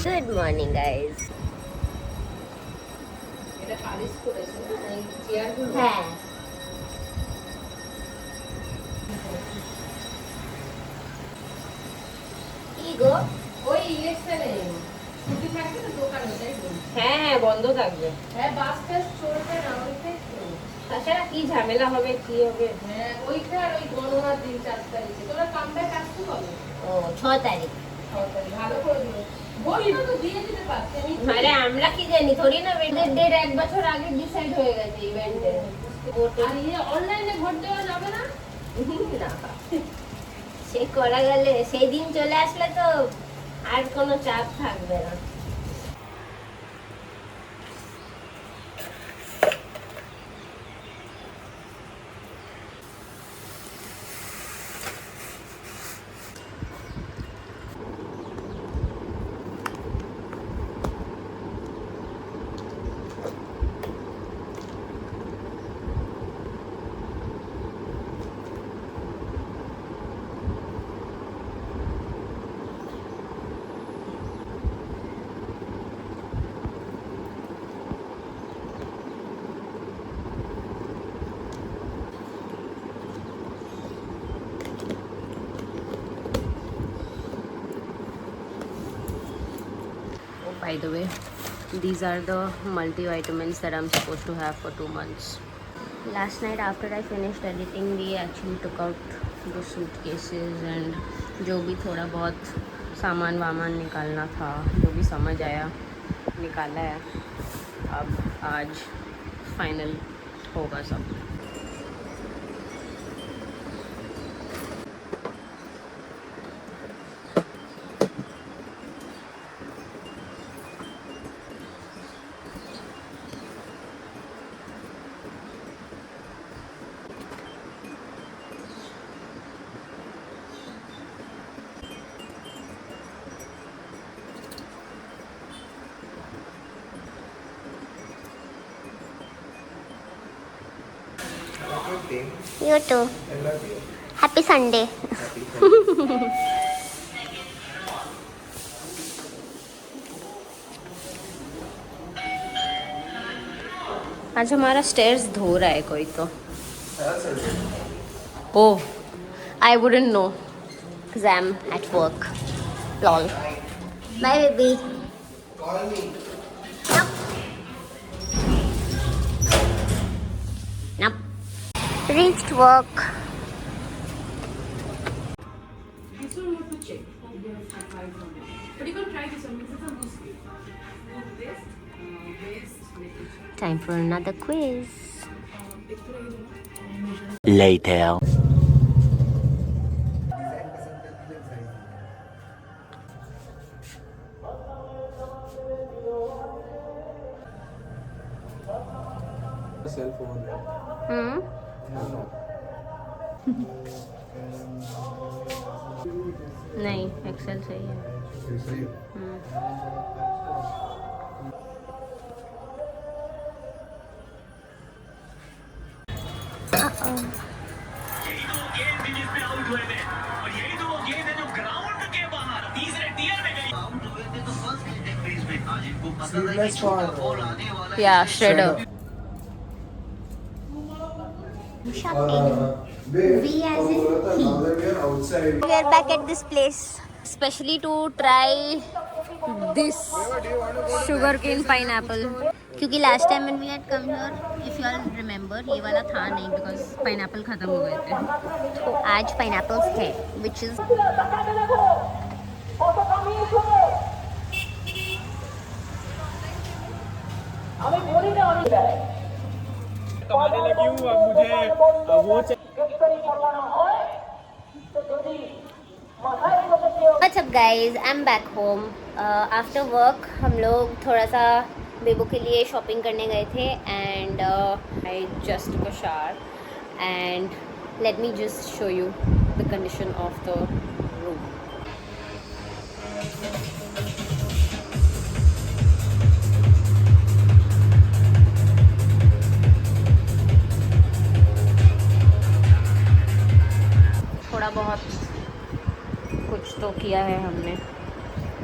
Good morning, guys. হ্যাঁ কি গো ওই ইলেকশনে ছুটি থাকবে তো দোকান ওটাই বলি। হ্যাঁ বন্ধ থাকবে। হ্যাঁ বাস টাস চলবে না ওইটাই তো। তাছাড়া কি ঝামেলা হবে কি হবে। হ্যাঁ ওইটা আর ওই গণনার দিন 4 তারিখে তোরা কামব্যাক আসতে হবে। ও 6 তারিখ। 6 তারিখ ভালো করে দিও। ভোটটা তো দিয়ে দিতে পারছি আমি। আরে আমরা কি জানি থোড়ি না বেডের ডেট 1 বছর আগে ডিসাইড হয়ে গেছে ইভেন্টে। আর ইয়ে অনলাইনে ভোট দেওয়া যাবে না? না সে করা গেলে সেই দিন চলে আসলে তো আর কোনো চাপ থাকবে না। By the way, these are the multivitamins that I'm supposed to have for 2 months. Last night after I finished editing, we actually took out the suitcases and जो भी थोड़ा बहुत सामान वामान निकालना था, जो भी समझ आया निकाला है। अब आज फाइनल होगा सब। You too. I love you. Happy Sunday. Happy Sunday. आज हमारा स्टेयर्स धो रहा है कोई तो। Oh, I wouldn't know because I'm at work. Lol. Bye, baby. Call me. Nope. Nope. Reached work. This one you have to check. But you can try this one. This is a loose fit. Time for another quiz. Later. Cell phone. Hmm? No. नहीं Excel सही है। Seriously? Sleeveless for Yeah, shredder. Shopping. We as in he. now that we are outside. We are back at this place, especially to try this sugarcane pineapple. क्योंकि last time when we had come here, if you all remember, ये वाला था नहीं because pineapple खत्म हो गए थे. तो आज pineapples है, which is कमाने लगी हूँ अब मुझे वो What's up guys, I'm back home. After work हम लोग थोड़ा सा बेबो के लिए शॉपिंग करने गए थे and I just took a shower and let me just show you the condition of the room. थोड़ा बहुत कुछ तो किया है हमने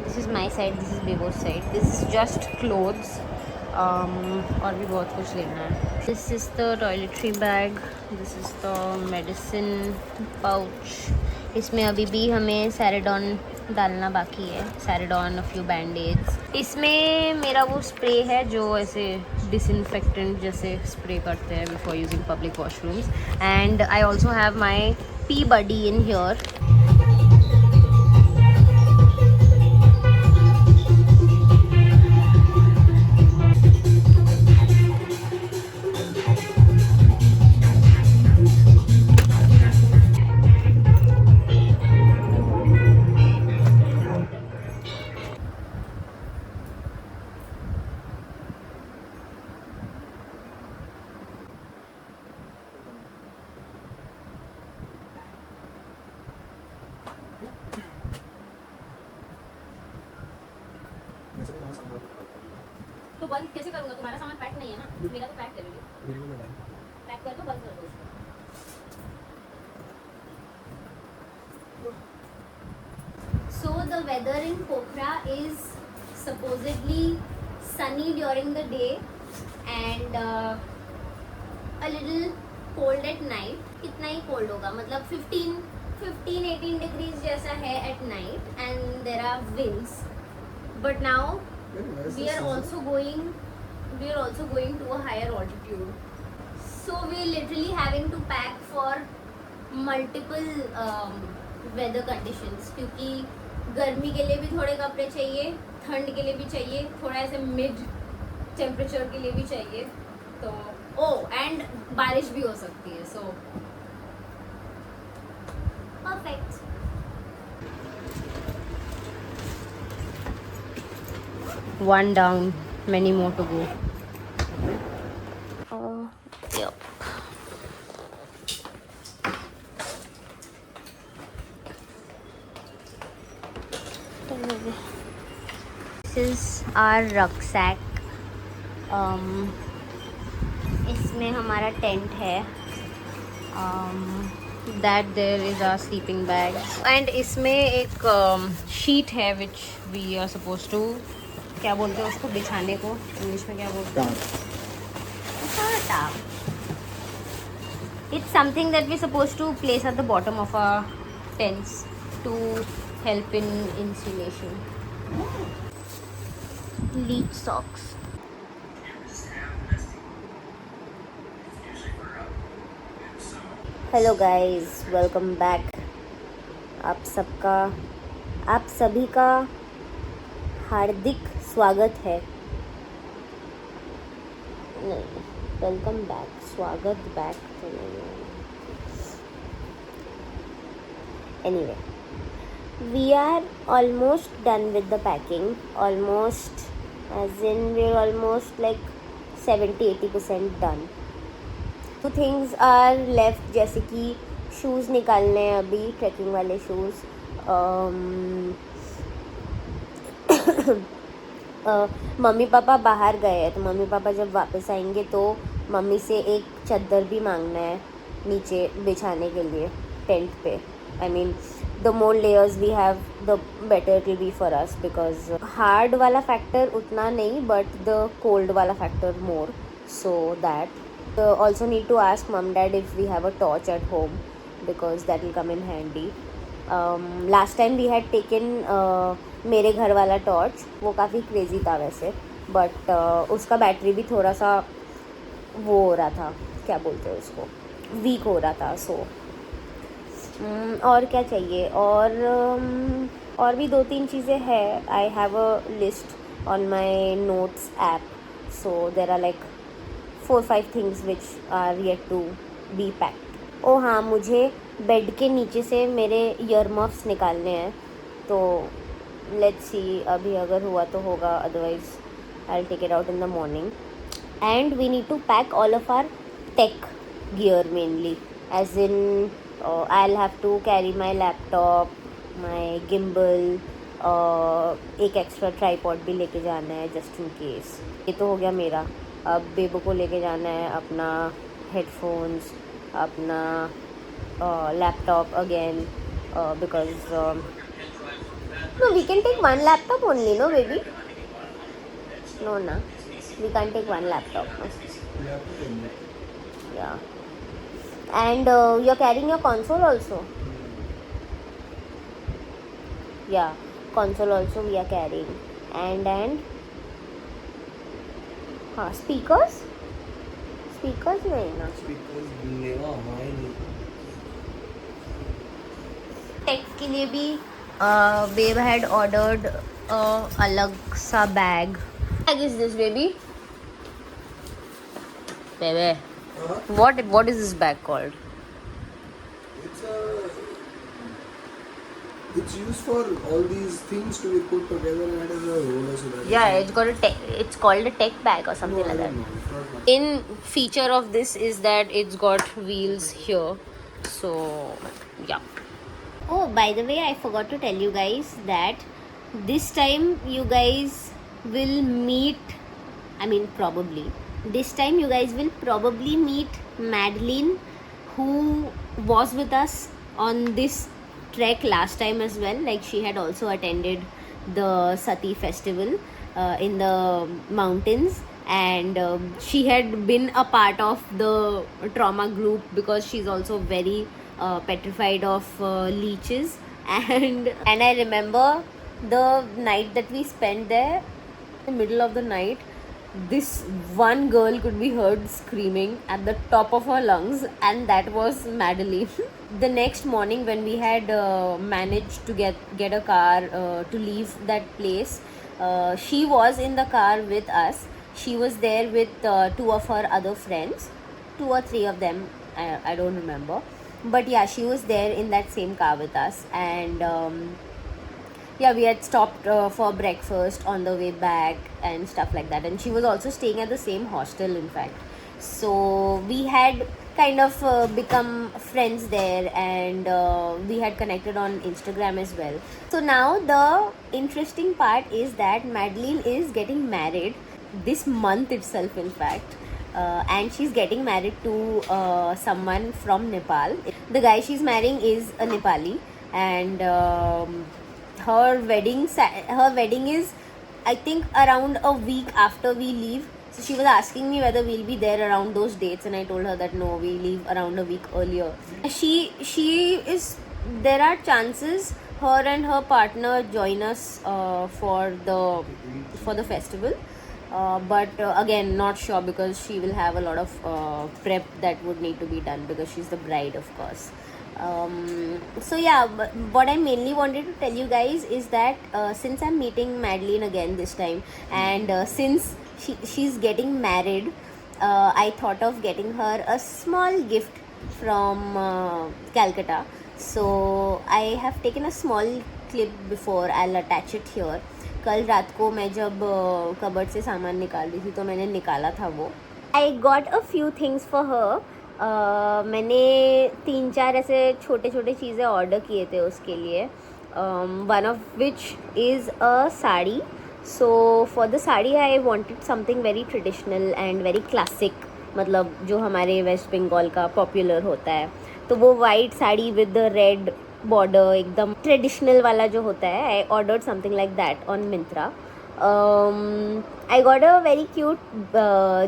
this is my side, this is baby's side, this is just clothes. और भी बहुत कुछ लेना है। This is the toiletry bag, this is the medicine pouch. इसमें अभी भी हमें सैराडॉन डालना बाकी है, सैराडॉन, अ फ्यू बैंडेड्स। इसमें मेरा वो स्प्रे है जो ऐसे डिसइंफेक्टेंट जैसे स्प्रे करते हैं before using public washrooms. And I also have my pee buddy in here. तो बंद कैसे करूँगा? तुम्हारा सामान पैक नहीं है ना, मेरा तो पैक करोगे। पैक कर दो, बंद कर दो उसको। So the weather in Pokhara is supposedly sunny during the day and a little cold at night. कितना ही cold होगा, मतलब 15-18 degrees जैसा है at night and there are winds. But now we are also going to a higher altitude, so we're literally having to pack for multiple weather conditions, क्योंकि गर्मी के लिए भी थोड़े कपड़े चाहिए, ठंड के लिए भी चाहिए, थोड़ा ऐसे मिड टेम्परेचर के लिए भी चाहिए, तो एंड बारिश भी हो सकती है, so perfect. One down, many more to go. Yep. This is our rucksack. इसमें हमारा टेंट है. That there is our sleeping bag. And इसमें एक sheet है which we are supposed to, क्या बोलते हैं उसको, बिछाने को इंग्लिश में क्या बोलते हैं? It's something that we're supposed to place at the bottom of our tents to help in insulation. Leech socks. Hello guys, welcome back. आप सभी का हार्दिक स्वागत है। नहीं, वेलकम बैक, स्वागत बैक तो नहीं। Anyway, we are almost done with the packing, almost as in we are almost like 70-80% done. तो थिंग्स आर लेफ्ट, जैसे कि शूज़ निकालने हैं अभी, ट्रैकिंग वाले शूज़। मम्मी पापा बाहर गए हैं, तो मम्मी पापा जब वापस आएंगे तो मम्मी से एक चादर भी मांगना है नीचे बिछाने के लिए टेंट पे। I mean the more layers we have the better it will be for us, because hard वाला फैक्टर उतना नहीं, बट द कोल्ड वाला factor more, so that also need to ask mom dad if we have a torch at home, because that will come in handy. Last time we had taken मेरे घर वाला torch, वो काफ़ी crazy था वैसे, but उसका battery भी थोड़ा सा वो हो रहा था, क्या बोलते हैं उसको, वीक हो रहा था। सो और क्या चाहिए, और भी 2-3 चीज़ें हैं। I have a list on my notes app, so there are like 4-5 things which are yet to be packed. ओ हाँ, मुझे बेड के नीचे से मेरे ईयर मफ्स निकालने हैं, तो लेट्स सी, अभी अगर हुआ तो होगा, otherwise I will take it out in the morning. And we need to pack all of our tech gear mainly, as in I will have to carry my laptop, my gimbal, एक extra tripod भी लेके जाना है just in case. ये तो हो गया मेरा। अब बेबो को लेके जाना है अपना हेडफोन्स, अपना laptop again, because No, we can take one laptop only, no, baby? No, na. We can't take one laptop. No? You have to take it. Yeah. And you're carrying your console also? Yeah, console also we are carrying. And speakers? Speakers nahi na. Speakers मिलेगा हमारे लिए. Take के लिए भी babe had ordered अलग सा bag. Bag is this, baby? Baby, Huh? what is this bag called? It's used for all these things to be put together and it is a roller so that. Yeah, it's called a tech bag or something No, I like don't that. know. It's not much. In feature of this is that it's got wheels here, so yeah. Oh, by the way, I forgot to tell you guys that this time you guys will meet, I mean probably, this time you guys will probably meet Madeline, who was with us on this trek last time as well. Like, she had also attended the Sati festival in the mountains, and she had been a part of the trauma group because she's also very petrified of leeches. And I remember the night that we spent there. In the middle of the night, this one girl could be heard screaming at the top of her lungs, and that was Madeline. The next morning, when we had managed to get a car to leave that place, she was in the car with us. She was there with two of her other friends, 2 or 3 of them, I don't remember, but yeah, she was there in that same car with us. And yeah, we had stopped for breakfast on the way back and stuff like that, and she was also staying at the same hostel, in fact. So we had kind of become friends there, and we had connected on Instagram as well. So now the interesting part is that Madeline is getting married this month itself, in fact. And she's getting married to someone from Nepal. The guy she's marrying is a Nepali, and her wedding is, I think, around a week after we leave. So she was asking me whether we'll be there around those dates, and I told her that no, we leave around a week earlier. She is, there are chances her and her partner join us for the festival. But again, not sure, because she will have a lot of prep that would need to be done, because she's the bride, of course. So yeah, but what I mainly wanted to tell you guys is that since I'm meeting Madeline again this time, and since she's getting married, I thought of getting her a small gift from Calcutta. So I have taken a small clip before. I'll attach it here. कल रात को मैं जब cupboard से सामान निकाल रही थी तो मैंने निकाला था वो. I got a few things for her. मैंने 3-4 ऐसे छोटे छोटे चीज़ें ऑर्डर किए थे उसके लिए. One of which is a sari. So for the sari I wanted something very traditional and very classic, मतलब जो हमारे वेस्ट बंगाल का पॉपुलर होता है. तो वो white sari with the red border, एकदम ट्रेडिशनल वाला जो होता है. I ordered something like that on Myntra. I got a very cute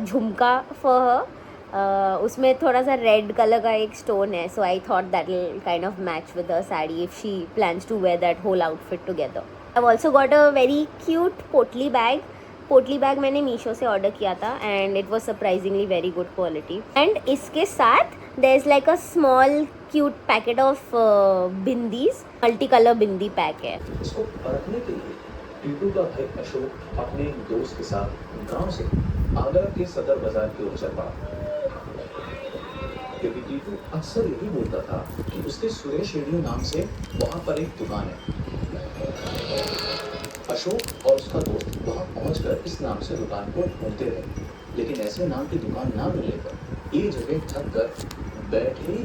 jhumka for her. उसमें थोड़ा सा रेड कलर का एक स्टोन है. So I thought that will kind of match with the sari if she plans to wear that whole outfit together. I also got a very cute potli bag. Potli bag मैंने मीशो से order किया था, and it was surprisingly very good quality. And इसके साथ there is like a small cute packet of bindis. Multi colour bindi pack है. इसको परखने के लिए टीटू का भाई अशोक अपने एक दोस्त के साथ गांव से आगरा के सदर बाजार की ओर चल पड़ा, क्योंकि टीटू अक्सर यही बोलता था कि उसके सुरेश रेडियो नाम से वहां पर एक दुकान है. अशोक और उसका दोस्त वहां पहुंचकर इस नाम से दुकान को ढूंढते रहे, लेकिन ऐसे नाम की दुकान ना मिलने पर ये जगह थक कर बैठे